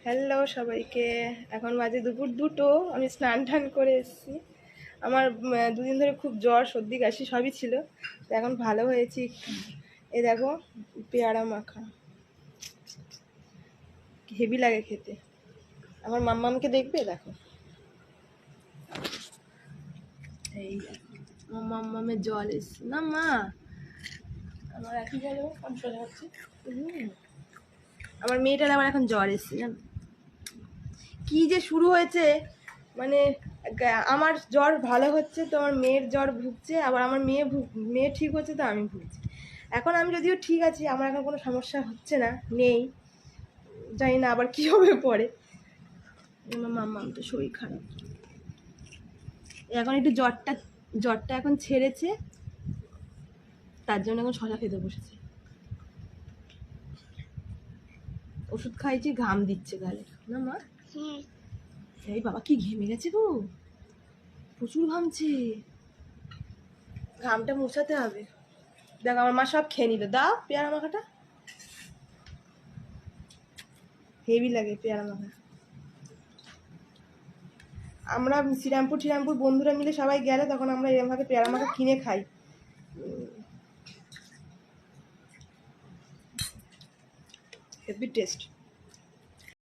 Hello সবাইকে। এখন বাজে দুপুর 2টো। আমি স্নান টান করে এসেছি। আমার দুদিন ধরে খুব জ্বর সর্দি কাশি সবই ছিল, তো এখন ভালো হয়েছি। এই দেখো পেয়ারা মাখা, হেভি লাগে খেতে। আমার মাম্মামকে দেখবে, দেখো এই আমার মাম্মামের জল এসছে না মা, আমার একই গেল কন্ট্রোল হচ্ছে। আমার মেয়েটার আবার এখন জ্বর এসছে জানো, কি যে শুরু হয়েছে। মানে আমার জ্বর ভালো হচ্ছে তো আমার মেয়ের জ্বর ভুগছে, আবার আমার মেয়ে ঠিক হচ্ছে তো আমি ভুগছি। এখন আমি যদিও ঠিক আছি, আমার এখন কোনো সমস্যা হচ্ছে না, নেই, জানি না আবার কি হবে পরে। আমার মাম্মাম তো শরীর খারাপ, এখন একটু জ্বরটা এখন ছেড়েছে, তার জন্য এখন শশা খেতে বসেছে। ওষুধ খাইছি, ঘাম দিচ্ছে গালে না মা। এই বাবা কি ঘেমে গেছে গো, প্রচুর ঘামছে, ঘামটা মুছাতে হবে। দেখ আমার মা সব খেয়ে নিল, দাও পেয়ারা মাখাটা, হেভি লাগে পেয়ারা মাখা। আমরা শ্রীরামপুর বন্ধুরা মিলে সবাই গেলে তখন আমরা এরমভাবে পেয়ারা মাখা কিনে খাই। Heavy taste.